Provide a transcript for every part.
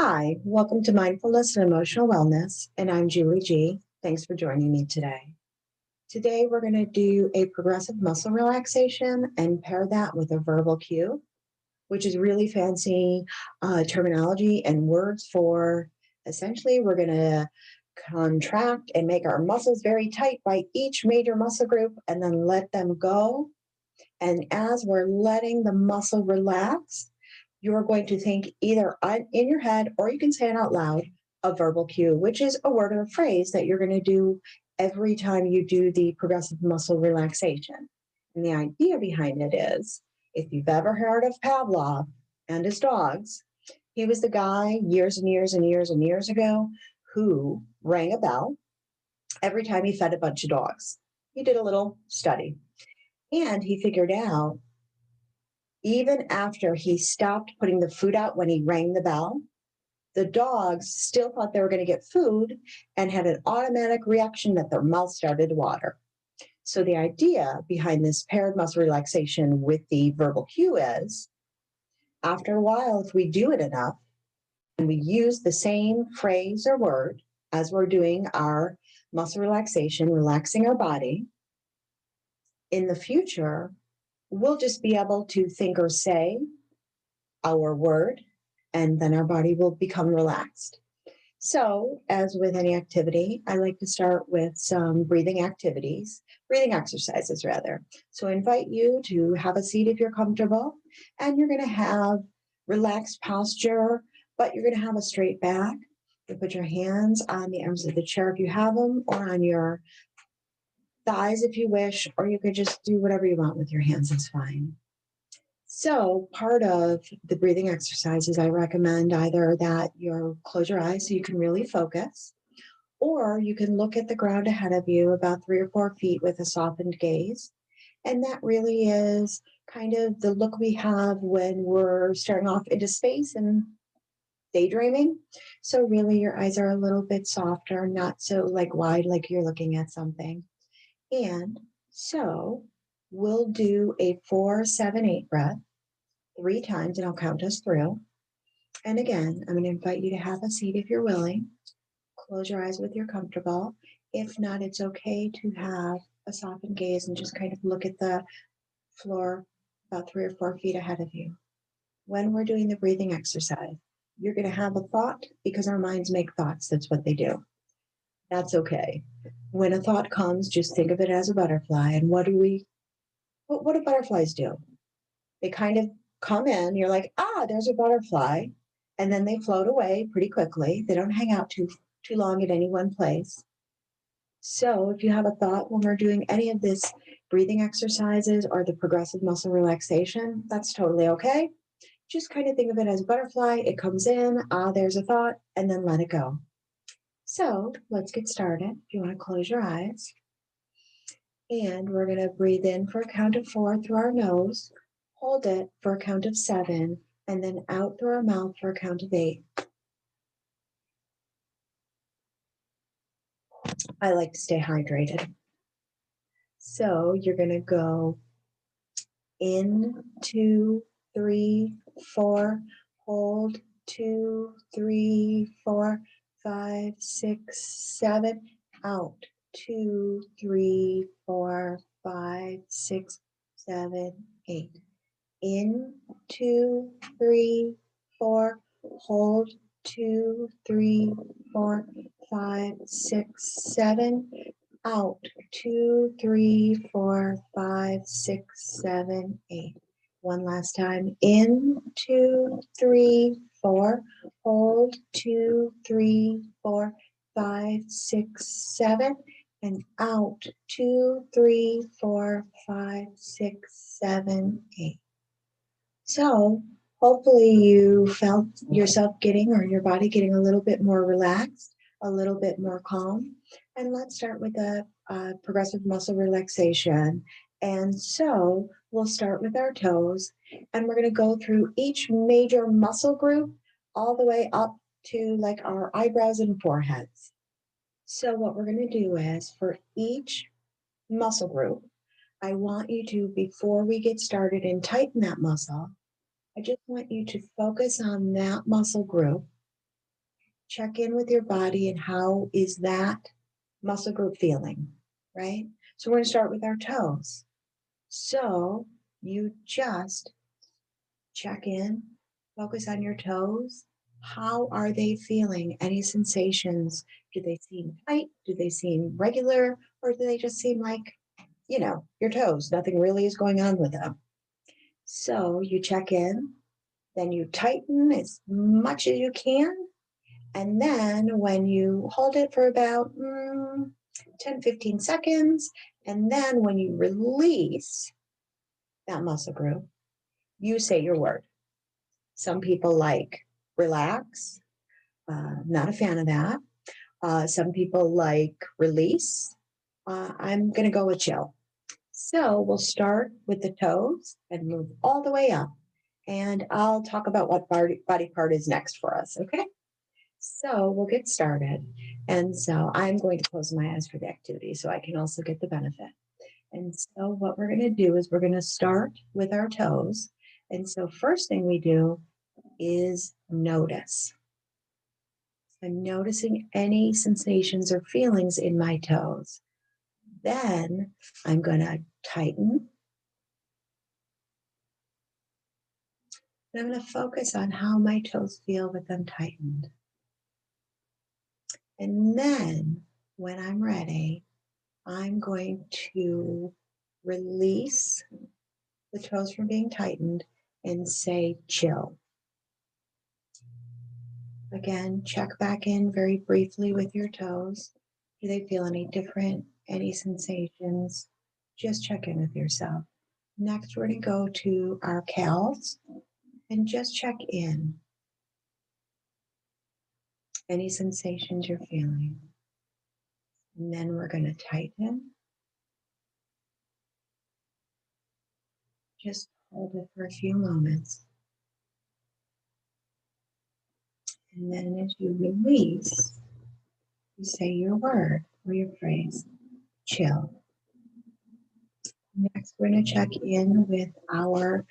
Hi, welcome to Mindfulness and Emotional Wellness, and I'm Julie G. Thanks for joining me today. Today, we're going to do a progressive muscle relaxation and pair that with a verbal cue, which is really fancy terminology and words for essentially we're going to contract and make our muscles very tight by each major muscle group and then let them go. And as we're letting the muscle relax, you're going to think either in your head or you can say it out loud, a verbal cue, which is a word or a phrase that you're going to do every time you do the progressive muscle relaxation. And the idea behind it is, if you've ever heard of Pavlov and his dogs, he was the guy years and years and years and years ago who rang a bell every time he fed a bunch of dogs. He did a little study and he figured out even after he stopped putting the food out when he rang the bell, the dogs still thought they were going to get food and had an automatic reaction that their mouth started to water. So the idea behind this paired muscle relaxation with the verbal cue is, after a while, if we do it enough and we use the same phrase or word as we're doing our muscle relaxation, relaxing our body, in the future, we'll just be able to think or say our word, and then our body will become relaxed. So, as with any activity, I like to start with some breathing exercises rather. So, I invite you to have a seat if you're comfortable, and you're going to have relaxed posture, but you're going to have a straight back. You put your hands on the arms of the chair if you have them, or on your thighs if you wish, or you could just do whatever you want with your hands, it's fine. So part of the breathing exercises, I recommend either that you close your eyes so you can really focus, or you can look at the ground ahead of you about 3 or 4 feet with a softened gaze. And that really is kind of the look we have when we're staring off into space and daydreaming. So really your eyes are a little bit softer, not so like wide like you're looking at something. And so we'll do a 4-7-8 breath 3 times, and I'll count us through. And again, I'm going to invite you to have a seat if you're willing. Close your eyes if you're comfortable. If not, it's okay to have a softened gaze and just kind of look at the floor about 3 or 4 feet ahead of you. When we're doing the breathing exercise, you're going to have a thought because our minds make thoughts. That's what they do. That's okay. When a thought comes, just think of it as a butterfly. And what do butterflies do? They kind of come in, you're like, there's a butterfly, and then they float away pretty quickly. They don't hang out too long at any one place. So if you have a thought when we're doing any of this breathing exercises or the progressive muscle relaxation, that's totally okay. Just kind of think of it as a butterfly. It comes in, there's a thought, and then let it go. So let's get started. If you want to close your eyes. And we're going to breathe in for a count of 4 through our nose, hold it for a count of 7, and then out through our mouth for a count of 8. I like to stay hydrated. So you're going to go in, 2, 3, 4, hold, 2, 3, 4, 5, 6, 7, out, 2, 3, 4, 5, 6, 7, 8. In, 2, 3, 4, hold, 2, 3, 4, 5, 6, 7, out, 2, 3, 4, 5, 6, 7, 8. One last time. In, 2, 3, 4, hold, 2, 3, 4, 5, 6, 7, and out, 2, 3, 4, 5, 6, 7, 8. So hopefully you felt yourself getting, or your body getting, a little bit more relaxed, a little bit more calm. And let's start with the progressive muscle relaxation. And so we'll start with our toes, and we're going to go through each major muscle group all the way up to like our eyebrows and foreheads. So what we're going to do is, for each muscle group, I want you to, before we get started and tighten that muscle, I just want you to focus on that muscle group check in with your body and how is that muscle group feeling, right? So we're going to start with our toes. So you just check in, focus on your toes. How are they feeling? Any sensations? Do they seem tight? Do they seem regular? Or do they just seem like, your toes? Nothing really is going on with them. So you check in, then you tighten as much as you can. And then when you hold it for about 10, 15 seconds, and then when you release that muscle group, you say your word. Some people like relax. Not a fan of that. Some people like release. I'm going to go with chill. So we'll start with the toes and move all the way up. And I'll talk about what body part is next for us, okay? So we'll get started. And so I'm going to close my eyes for the activity so I can also get the benefit. And so what we're going to do is we're going to start with our toes. And so first thing we do is notice. I'm noticing any sensations or feelings in my toes. Then I'm going to tighten. And I'm going to focus on how my toes feel with them tightened. And then when I'm ready, I'm going to release the toes from being tightened and say chill. Again, check back in very briefly with your toes. Do they feel any different? Any sensations? Just check in with yourself. Next, we're going to go to our calves and just check in. Any sensations you're feeling. And then we're going to tighten. Just hold it for a few moments. And then as you release, you say your word or your phrase, chill. Next, we're going to check in with our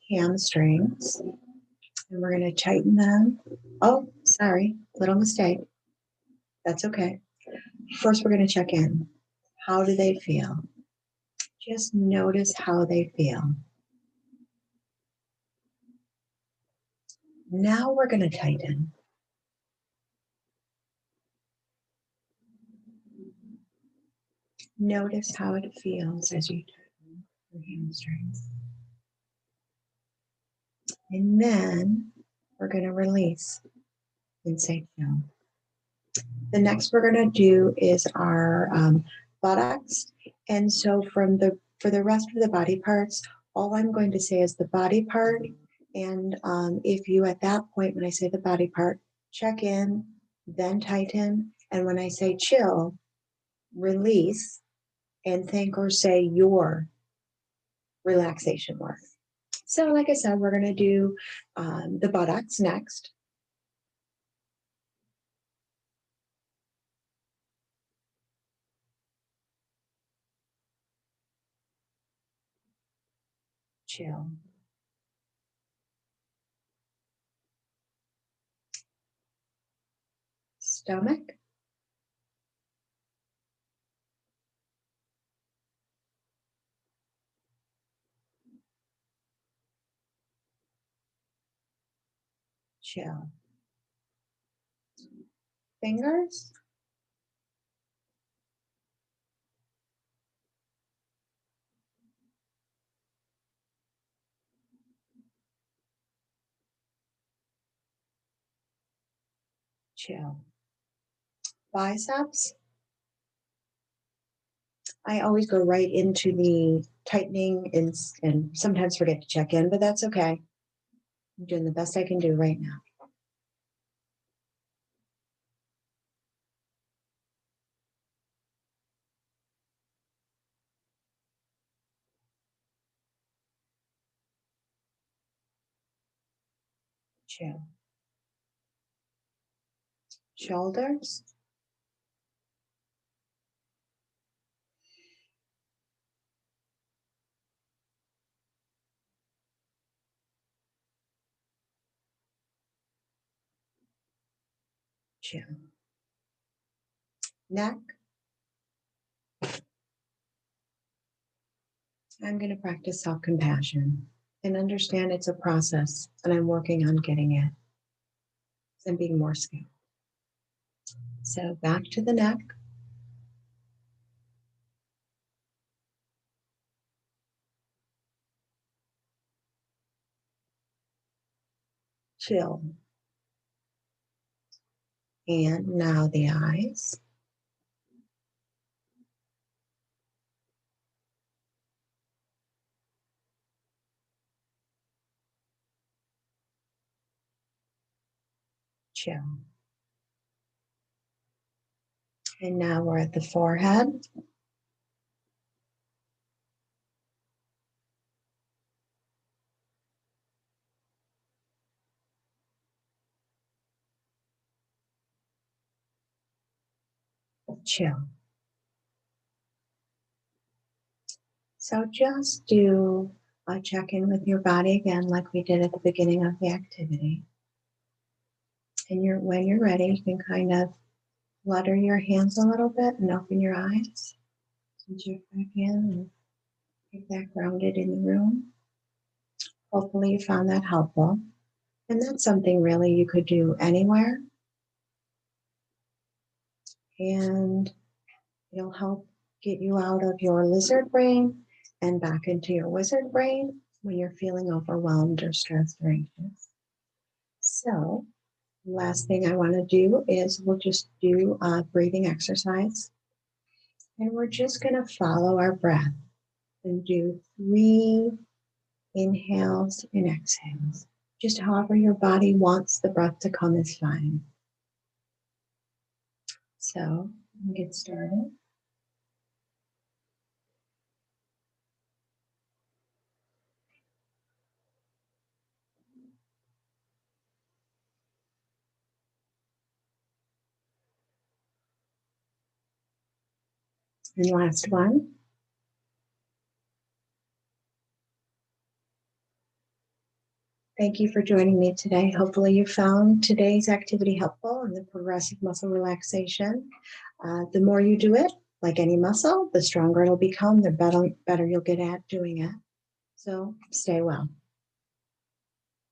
hamstrings and we're going to tighten them. Oh, sorry, little mistake. That's okay. First, we're going to check in. How do they feel? Just notice how they feel. Now we're going to tighten. Notice how it feels as you tighten your hamstrings. And then we're going to release and say no. The next we're going to do is our buttocks. And so for the rest of the body parts, all I'm going to say is the body part. And if you at that point, when I say the body part, check in, then tighten. And when I say chill, release and think or say your relaxation work. So like I said, we're going to do the buttocks next. Chill. Stomach. Chill. Fingers. Chill. Biceps. I always go right into the tightening and sometimes forget to check in, but that's okay. I'm doing the best I can do right now. Chill. Shoulders. chin, neck. I'm going to practice self-compassion and understand it's a process and I'm working on getting it and being more skilled. So back to the neck. Chill. And now the eyes. Chill. And now we're at the forehead. Chill. So just do a check-in with your body again, like we did at the beginning of the activity. And when you're ready, you can kind of flutter your hands a little bit and open your eyes. And check back in and get that grounded in the room. Hopefully you found that helpful. And that's something really you could do anywhere. And it'll help get you out of your lizard brain and back into your wizard brain when you're feeling overwhelmed or stressed or anxious. So, last thing I want to do is we'll just do a breathing exercise. And we're just going to follow our breath and do 3 inhales and exhales. Just however your body wants the breath to come is fine. So, we'll get started. And last one. Thank you for joining me today. Hopefully you found today's activity helpful and the progressive muscle relaxation. The more you do it, like any muscle, the stronger it'll become, the better you'll get at doing it. So stay well.